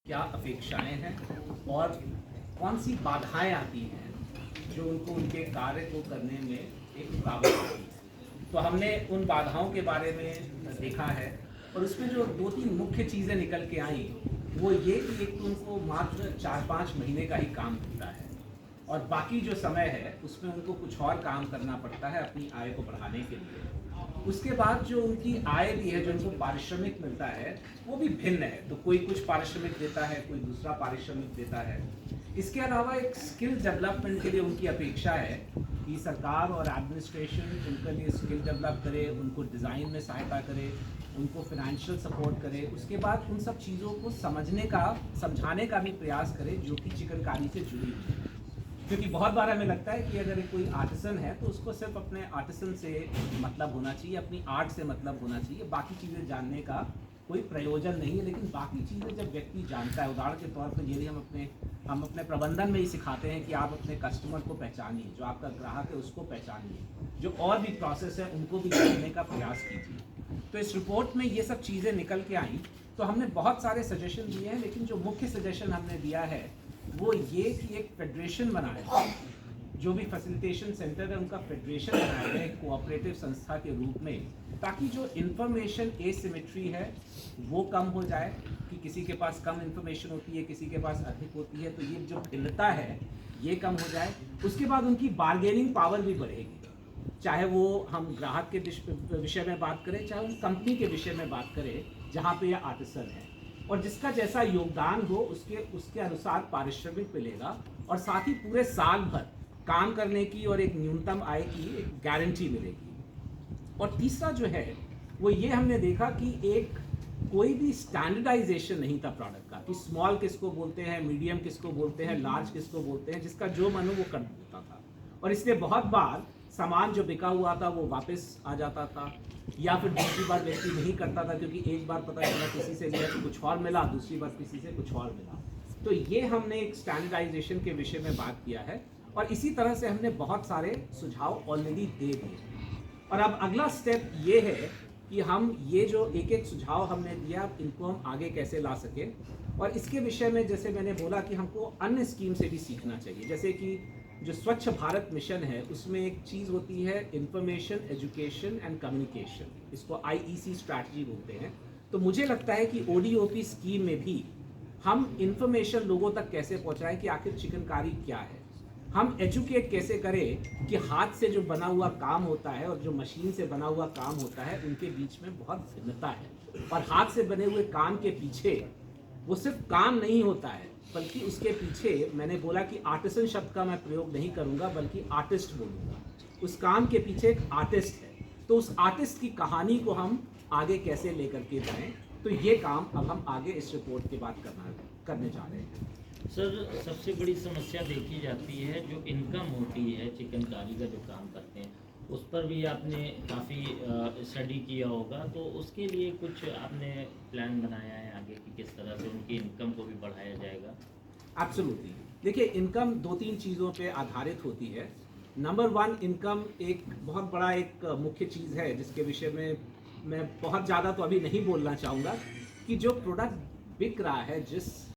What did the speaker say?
क्या अपेक्षाएं हैं और कौन सी बाधाएं आती हैं जो उनको उनके कार्य को करने में एक रुकावट होती है। तो हमने उन बाधाओं के बारे में देखा है और उसमें जो दो तीन मुख्य चीज़ें निकल के आई वो ये कि एक तो उनको मात्र 4-5 महीने का ही काम मिलता है और बाकी जो समय है उसमें उनको कुछ और काम करना पड़ता है अपनी आय को बढ़ाने के लिए। उसके बाद जो उनकी आय भी है, जो उनको पारिश्रमिक मिलता है, वो भी भिन्न है। तो कोई कुछ पारिश्रमिक देता है, कोई दूसरा पारिश्रमिक देता है। इसके अलावा एक स्किल डेवलपमेंट के लिए उनकी अपेक्षा है कि सरकार और एडमिनिस्ट्रेशन उनके लिए स्किल डेवलप करे, उनको डिज़ाइन में सहायता करे, उनको फिनेंशियल सपोर्ट करे। उसके बाद उन सब चीज़ों को समझाने का भी प्रयास करे जो कि चिकनकारी से जुड़ी हुई है। क्योंकि बहुत बार हमें लगता है कि अगर कोई आर्टिसन है तो उसको सिर्फ अपने आर्टिसन से मतलब होना चाहिए, अपनी आर्ट से मतलब होना चाहिए, बाकी चीज़ें जानने का कोई प्रयोजन नहीं है। लेकिन बाकी चीज़ें जब व्यक्ति जानता है, उदाहरण के तौर पर यदि हम अपने प्रबंधन में ही सिखाते हैं कि आप अपने कस्टमर को पहचानिए, जो आपका ग्राहक है उसको पहचानिए, जो और भी प्रोसेस है उनको भी जानने का प्रयास कीजिए। तो इस रिपोर्ट में ये सब चीज़ें निकल के आई। तो हमने बहुत सारे सजेशन दिए हैं, लेकिन जो मुख्य सजेशन हमने दिया है वो ये कि एक फेडरेशन बनाया, जो भी फैसिलिटेशन सेंटर है उनका फेडरेशन बनाया है एक कोऑपरेटिव संस्था के रूप में, ताकि जो इन्फॉर्मेशन एसिमेट्री है वो कम हो जाए कि किसी के पास कम इन्फॉर्मेशन होती है, किसी के पास अधिक होती है। तो ये जो भिन्नता है ये कम हो जाए। उसके बाद उनकी बार्गेनिंग पावर भी बढ़ेगी, चाहे वो हम ग्राहक के विषय में बात करें, चाहे हम कंपनी के विषय में बात करें जहाँ पे यह आर्टिसन है, और जिसका जैसा योगदान हो उसके अनुसार पारिश्रमिक मिलेगा और साथ ही पूरे साल भर काम करने की और एक न्यूनतम आय की एक गारंटी मिलेगी। और तीसरा जो है वो ये हमने देखा कि एक कोई भी स्टैंडर्डाइजेशन नहीं था प्रोडक्ट का, कि स्मॉल किसको बोलते हैं, मीडियम किसको बोलते हैं, लार्ज किसको बोलते हैं, जिसका जो मन हो वो कर देता था। और इसलिए बहुत बार सामान जो बिका हुआ था वो वापस आ जाता था, या फिर दूसरी बार व्यक्ति नहीं करता था क्योंकि एक बार पता चला किसी से लिया तो कुछ और मिला, दूसरी बार किसी से कुछ और मिला। तो ये हमने एक स्टैंडर्डाइजेशन के विषय में बात किया है और इसी तरह से हमने बहुत सारे सुझाव ऑलरेडी दे दिए। और अब अगला स्टेप ये है कि हम ये जो एक एक सुझाव हमने दिया इनको हम आगे कैसे ला सके। और इसके विषय में जैसे मैंने बोला कि हमको अन्य स्कीम से भी सीखना चाहिए, जैसे कि जो स्वच्छ भारत मिशन है उसमें एक चीज़ होती है इंफॉर्मेशन, एजुकेशन एंड कम्युनिकेशन, इसको IEC स्ट्रैटेजी बोलते हैं। तो मुझे लगता है कि ODOP स्कीम में भी हम इंफॉर्मेशन लोगों तक कैसे पहुंचाएं कि आखिर चिकनकारी क्या है, हम एजुकेट कैसे करें कि हाथ से जो बना हुआ काम होता है और जो मशीन से बना हुआ काम होता है उनके बीच में बहुत भिन्नता है। और हाथ से बने हुए काम के पीछे वो सिर्फ काम नहीं होता है, बल्कि उसके पीछे मैंने बोला कि आर्टिसन शब्द का मैं प्रयोग नहीं करूंगा बल्कि आर्टिस्ट बोलूंगा। उस काम के पीछे एक आर्टिस्ट है, तो उस आर्टिस्ट की कहानी को हम आगे कैसे लेकर के जाएं, तो ये काम अब हम आगे इस रिपोर्ट के बाद करने जा रहे हैं। सर, सबसे बड़ी समस्या देखी जाती है जो इनकम होती है चिकनकारी का जो काम करते हैं, उस पर भी आपने काफ़ी स्टडी किया होगा, तो उसके लिए कुछ आपने प्लान बनाया है आगे कि किस तरह से उनकी इनकम को भी बढ़ाया जाएगा? एब्सोल्युटली। देखिए, इनकम 2-3 चीज़ों पे आधारित होती है। नंबर 1, इनकम एक बहुत बड़ा एक मुख्य चीज़ है जिसके विषय में मैं बहुत ज़्यादा तो अभी नहीं बोलना चाहूँगा, कि जो प्रोडक्ट बिक रहा है, जिस